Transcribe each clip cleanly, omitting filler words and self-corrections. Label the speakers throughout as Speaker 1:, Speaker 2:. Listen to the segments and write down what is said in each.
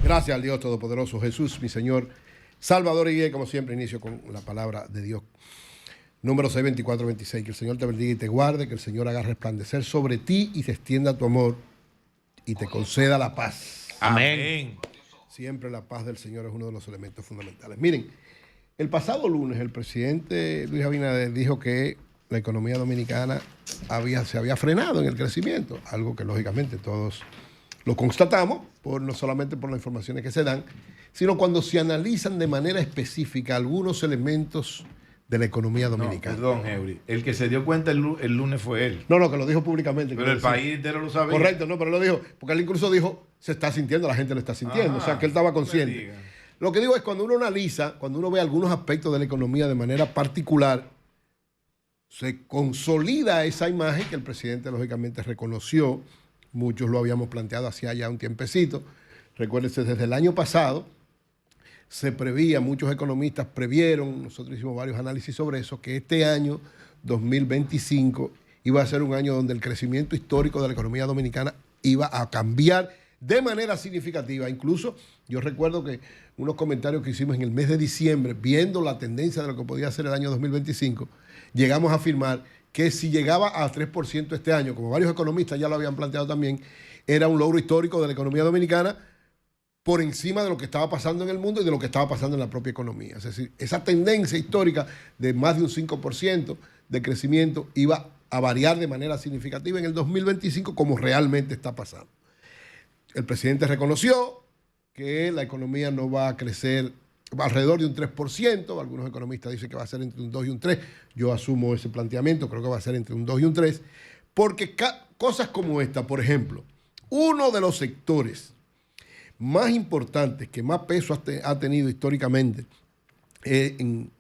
Speaker 1: Gracias al Dios Todopoderoso, Jesús, mi Señor, Salvador y guía. Como siempre, inicio con la palabra de Dios. Número 6, 24, 26. Que el Señor te bendiga y te guarde, que el Señor haga resplandecer sobre ti y te extienda tu amor y te conceda la paz.
Speaker 2: Amén.
Speaker 1: Siempre la paz del Señor es uno de los elementos fundamentales. Miren, el pasado lunes el presidente Luis Abinader dijo que la economía dominicana se había frenado en el crecimiento, algo que lógicamente todos lo constatamos, no solamente por las informaciones que se dan, sino cuando se analizan de manera específica algunos elementos de la economía dominicana.
Speaker 2: No, perdón, Eury. El que se dio cuenta el lunes fue él.
Speaker 1: No, que lo dijo públicamente.
Speaker 2: Pero el país entero lo sabía.
Speaker 1: Correcto, no, pero lo dijo, porque él incluso dijo, se está sintiendo, la gente lo está sintiendo, o sea, que él estaba consciente. Lo que digo es, cuando uno analiza, cuando uno ve algunos aspectos de la economía de manera particular, se consolida esa imagen que el presidente lógicamente reconoció. Muchos lo habíamos planteado hacía ya un tiempecito. Recuérdense, desde el año pasado se prevía, muchos economistas previeron, nosotros hicimos varios análisis sobre eso, que este año 2025 iba a ser un año donde el crecimiento histórico de la economía dominicana iba a cambiar de manera significativa. Incluso yo recuerdo que unos comentarios que hicimos en el mes de diciembre, viendo la tendencia de lo que podía ser el año 2025, llegamos a afirmar que si llegaba a 3% este año, como varios economistas ya lo habían planteado también, era un logro histórico de la economía dominicana por encima de lo que estaba pasando en el mundo y de lo que estaba pasando en la propia economía. Es decir, esa tendencia histórica de más de un 5% de crecimiento iba a variar de manera significativa en el 2025, como realmente está pasando. El presidente reconoció que la economía no va a crecer alrededor de un 3%, algunos economistas dicen que va a ser entre un 2 y un 3, yo asumo ese planteamiento, creo que va a ser entre un 2 y un 3, porque cosas como esta, por ejemplo, uno de los sectores más importantes, que más peso ha tenido históricamente en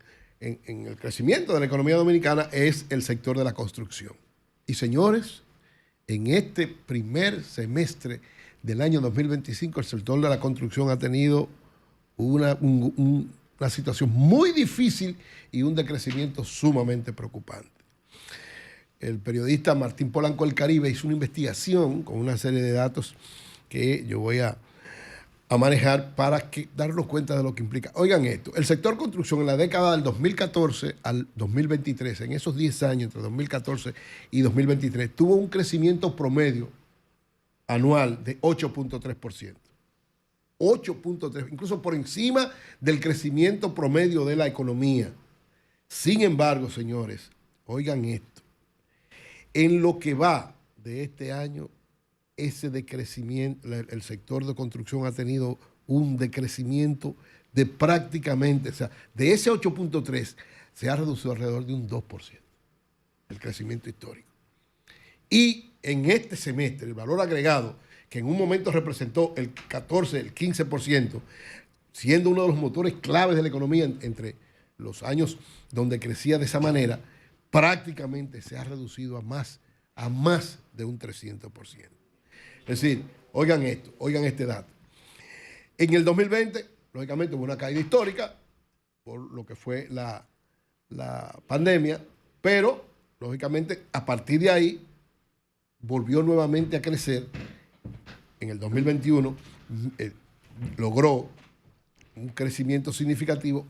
Speaker 1: el crecimiento de la economía dominicana, es el sector de la construcción. Y señores, en este primer semestre del año 2025, el sector de la construcción ha tenido una situación muy difícil y un decrecimiento sumamente preocupante. El periodista Martín Polanco del Caribe hizo una investigación con una serie de datos que yo voy a manejar para darnos cuenta de lo que implica. Oigan esto, el sector construcción en la década del 2014 al 2023, en esos 10 años entre 2014 y 2023, tuvo un crecimiento promedio anual de 8.3%. 8.3, incluso por encima del crecimiento promedio de la economía. Sin embargo, señores, oigan esto, en lo que va de este año, ese decrecimiento, el sector de construcción ha tenido un decrecimiento de prácticamente, o sea, de ese 8.3 se ha reducido alrededor de un 2%, el crecimiento histórico. Y en este semestre, el valor agregado, que en un momento representó el 14, el 15%, siendo uno de los motores claves de la economía entre los años donde crecía de esa manera, prácticamente se ha reducido a más de un 300%. Es decir, oigan esto, oigan este dato. En el 2020, lógicamente, hubo una caída histórica por lo que fue la pandemia, pero, lógicamente, a partir de ahí, volvió nuevamente a crecer. En el 2021 logró un crecimiento significativo,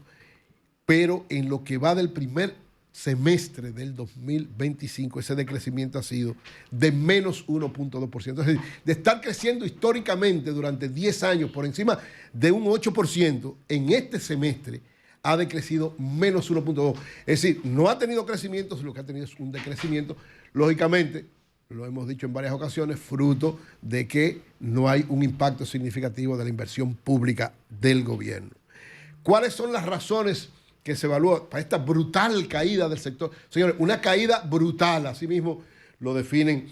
Speaker 1: pero en lo que va del primer semestre del 2025, ese decrecimiento ha sido de menos 1.2%. Es decir, de estar creciendo históricamente durante 10 años por encima de un 8%, en este semestre ha decrecido menos 1.2%. Es decir, no ha tenido crecimiento, sino que ha tenido un decrecimiento, lógicamente, lo hemos dicho en varias ocasiones, fruto de que no hay un impacto significativo de la inversión pública del gobierno. ¿Cuáles son las razones que se evalúan para esta brutal caída del sector? Señores, una caída brutal, así mismo lo definen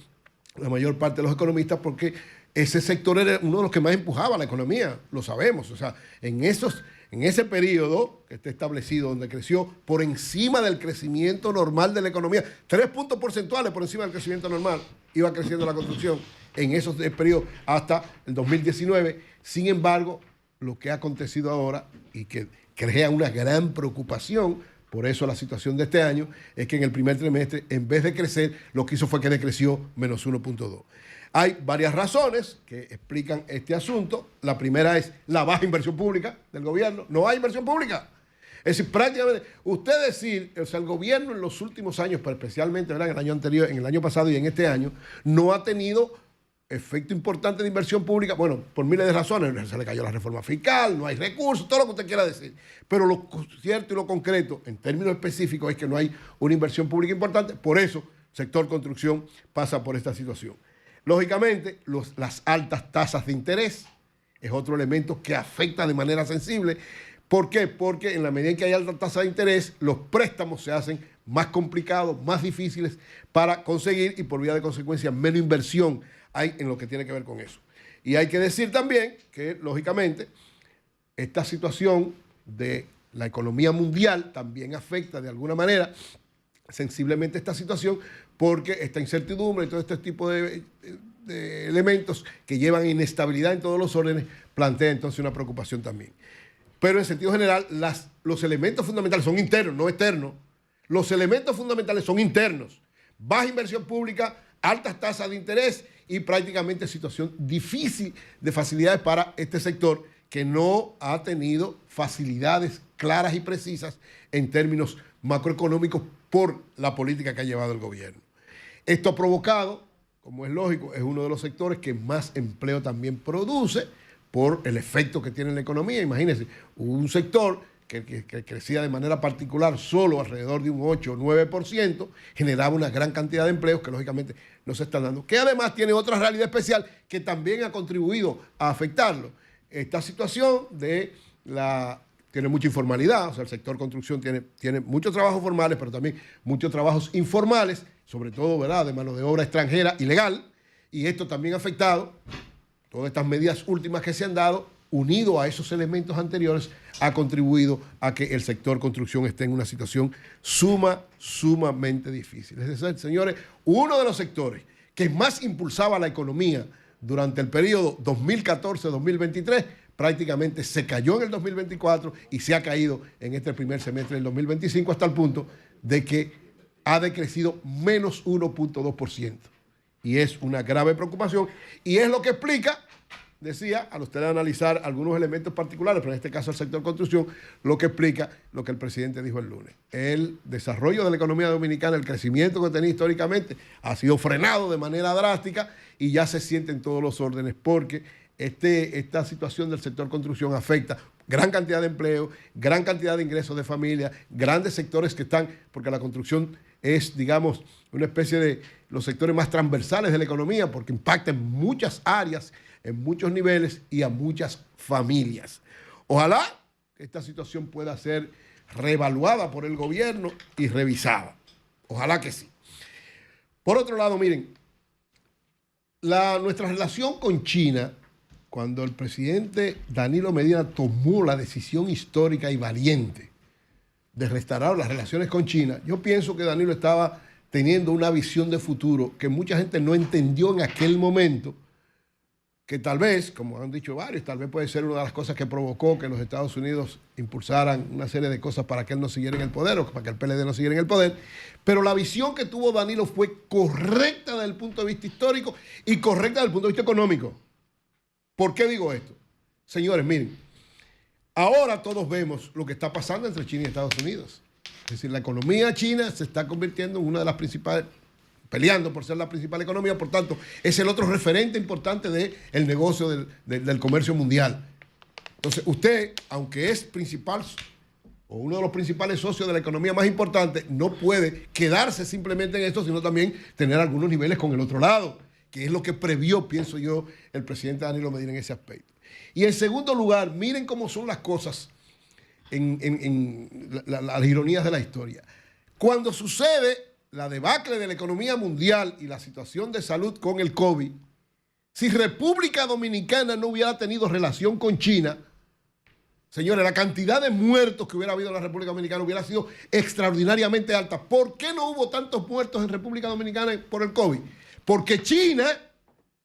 Speaker 1: la mayor parte de los economistas, porque ese sector era uno de los que más empujaba la economía, lo sabemos. O sea, en ese periodo que está establecido, donde creció por encima del crecimiento normal de la economía, 3 puntos porcentuales por encima del crecimiento normal, iba creciendo la construcción en esos periodos hasta el 2019. Sin embargo, lo que ha acontecido ahora y que crea una gran preocupación, por eso la situación de este año, es que en el primer trimestre, en vez de crecer, lo que hizo fue que decreció menos 1.2. Hay varias razones que explican este asunto. La primera es la baja inversión pública del gobierno. No hay inversión pública. Es decir, prácticamente, usted decir, o sea, el gobierno en los últimos años, pero especialmente, ¿verdad?, en el año anterior, en el año pasado y en este año, no ha tenido efecto importante de inversión pública, bueno, por miles de razones. Se le cayó la reforma fiscal, no hay recursos, todo lo que usted quiera decir. Pero lo cierto y lo concreto, en términos específicos, es que no hay una inversión pública importante. Por eso, el sector construcción pasa por esta situación. Lógicamente, las altas tasas de interés es otro elemento que afecta de manera sensible. ¿Por qué? Porque en la medida en que hay alta tasa de interés, los préstamos se hacen más complicados, más difíciles para conseguir y por vía de consecuencia menos inversión hay en lo que tiene que ver con eso. Y hay que decir también que, lógicamente, esta situación de la economía mundial también afecta de alguna manera sensiblemente esta situación, porque esta incertidumbre y todo este tipo de elementos que llevan inestabilidad en todos los órdenes plantea entonces una preocupación también. Pero en sentido general, los elementos fundamentales son internos, no externos. Los elementos fundamentales son internos. Baja inversión pública, altas tasas de interés y prácticamente situación difícil de facilidades para este sector que no ha tenido facilidades claras y precisas en términos macroeconómicos por la política que ha llevado el gobierno. Esto ha provocado, como es lógico, es uno de los sectores que más empleo también produce por el efecto que tiene en la economía. Imagínense, un sector que crecía de manera particular solo alrededor de un 8 o 9%, generaba una gran cantidad de empleos que lógicamente no se están dando, que además tiene otra realidad especial que también ha contribuido a afectarlo. Esta situación tiene mucha informalidad, o sea, el sector construcción tiene muchos trabajos formales, pero también muchos trabajos informales, sobre todo, ¿verdad?, de mano de obra extranjera ilegal, y esto también ha afectado. Todas estas medidas últimas que se han dado, unido a esos elementos anteriores, ha contribuido a que el sector construcción esté en una situación sumamente difícil. Es decir, señores, uno de los sectores que más impulsaba la economía durante el periodo 2014-2023, prácticamente se cayó en el 2024 y se ha caído en este primer semestre del 2025 hasta el punto de que ha decrecido menos 1.2%. Y es una grave preocupación y es lo que explica, decía, al usted analizar algunos elementos particulares, pero en este caso el sector construcción, lo que explica lo que el presidente dijo el lunes. El desarrollo de la economía dominicana, el crecimiento que tenía históricamente, ha sido frenado de manera drástica y ya se siente en todos los órdenes porque esta situación del sector construcción afecta gran cantidad de empleo, gran cantidad de ingresos de familia, grandes sectores que están, porque la construcción es, digamos, una especie de los sectores más transversales de la economía porque impacta en muchas áreas, en muchos niveles y a muchas familias. Ojalá que esta situación pueda ser reevaluada por el gobierno y revisada. Ojalá que sí. Por otro lado, miren, nuestra relación con China, cuando el presidente Danilo Medina tomó la decisión histórica y valiente de restaurar las relaciones con China, yo pienso que Danilo estaba teniendo una visión de futuro que mucha gente no entendió en aquel momento, que tal vez, como han dicho varios, tal vez puede ser una de las cosas que provocó que los Estados Unidos impulsaran una serie de cosas para que él no siguiera en el poder o para que el PLD no siguiera en el poder. Pero la visión que tuvo Danilo fue correcta desde el punto de vista histórico y correcta desde el punto de vista económico. ¿Por qué digo esto? Señores, miren, ahora todos vemos lo que está pasando entre China y Estados Unidos. Es decir, la economía china se está convirtiendo en una de las principales, peleando por ser la principal economía, por tanto, es el otro referente importante del negocio del comercio mundial. Entonces, usted, aunque es principal o uno de los principales socios de la economía más importante, no puede quedarse simplemente en esto, sino también tener algunos niveles con el otro lado, que es lo que previó, pienso yo, el presidente Danilo Medina en ese aspecto. Y en segundo lugar, miren cómo son las cosas en las ironías de la historia. Cuando sucede la debacle de la economía mundial y la situación de salud con el COVID, si República Dominicana no hubiera tenido relación con China, señores, la cantidad de muertos que hubiera habido en la República Dominicana hubiera sido extraordinariamente alta. ¿Por qué no hubo tantos muertos en República Dominicana por el COVID? Porque China,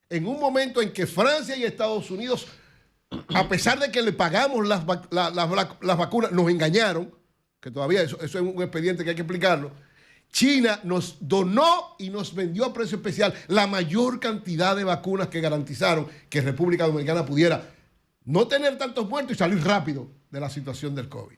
Speaker 1: en un momento en que Francia y Estados Unidos, a pesar de que le pagamos las vacunas, nos engañaron, que todavía eso es un expediente que hay que explicarlo, China nos donó y nos vendió a precio especial la mayor cantidad de vacunas que garantizaron que República Dominicana pudiera no tener tantos muertos y salir rápido de la situación del COVID.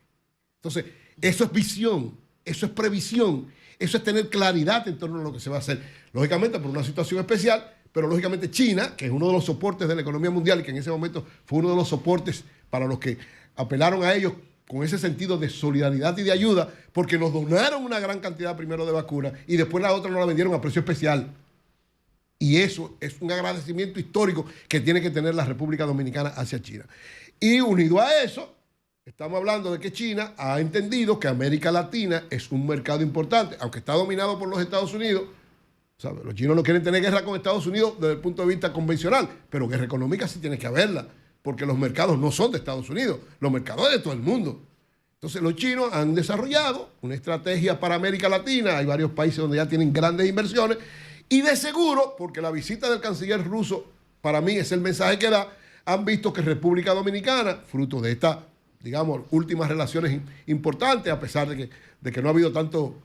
Speaker 1: Entonces, eso es visión, eso es previsión, eso es tener claridad en torno a lo que se va a hacer. Lógicamente, por una situación especial, pero lógicamente China, que es uno de los soportes de la economía mundial y que en ese momento fue uno de los soportes para los que apelaron a ellos con ese sentido de solidaridad y de ayuda, porque nos donaron una gran cantidad primero de vacunas y después la otra nos la vendieron a precio especial. Y eso es un agradecimiento histórico que tiene que tener la República Dominicana hacia China. Y unido a eso, estamos hablando de que China ha entendido que América Latina es un mercado importante, aunque está dominado por los Estados Unidos. ¿Sabe? Los chinos no quieren tener guerra con Estados Unidos desde el punto de vista convencional, pero guerra económica sí tiene que haberla, porque los mercados no son de Estados Unidos, los mercados es de todo el mundo. Entonces los chinos han desarrollado una estrategia para América Latina, hay varios países donde ya tienen grandes inversiones, y de seguro, porque la visita del canciller ruso, para mí es el mensaje que da, han visto que República Dominicana, fruto de estas, digamos, últimas relaciones importantes, a pesar de que no ha habido tanto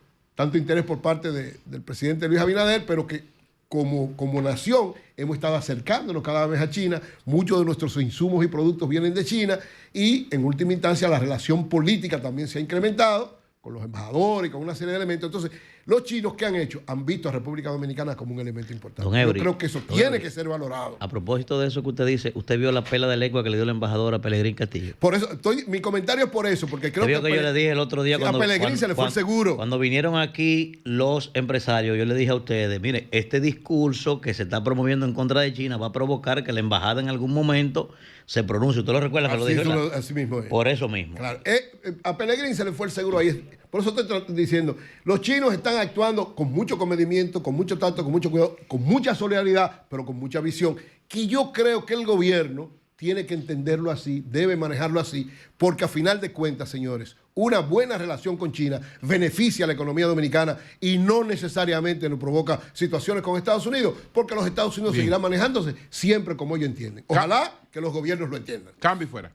Speaker 1: interés por parte del presidente Luis Abinader, pero que como nación hemos estado acercándonos cada vez a China, muchos de nuestros insumos y productos vienen de China y en última instancia la relación política también se ha incrementado con los embajadores y con una serie de elementos. Entonces, los chinos, ¿qué han hecho? Han visto a República Dominicana como un elemento importante.
Speaker 3: Don Eury,
Speaker 1: yo creo que eso tiene que ser valorado.
Speaker 3: A propósito de eso que usted dice, usted vio la pela de lengua que le dio la embajadora a Pelegrín Castillo.
Speaker 1: Por eso, mi comentario es por eso, porque creo
Speaker 3: que yo le dije el otro día
Speaker 1: a Pelegrín se le fue el seguro.
Speaker 3: Cuando vinieron aquí los empresarios, yo le dije a ustedes, mire, este discurso que se está promoviendo en contra de China va a provocar que la embajada en algún momento se pronuncie. ¿Usted lo recuerda que lo dijo?
Speaker 1: Así mismo es.
Speaker 3: Por eso mismo.
Speaker 1: Claro. A Pelegrín se le fue el seguro ahí. Por eso estoy diciendo, los chinos están actuando con mucho comedimiento, con mucho tacto, con mucho cuidado, con mucha solidaridad, pero con mucha visión, que yo creo que el gobierno tiene que entenderlo así, debe manejarlo así, porque a final de cuentas, señores, una buena relación con China beneficia a la economía dominicana y no necesariamente nos provoca situaciones con Estados Unidos, porque los Estados Unidos seguirán manejándose siempre como ellos entienden. Ojalá que los gobiernos lo entiendan.
Speaker 4: Cambio y fuera.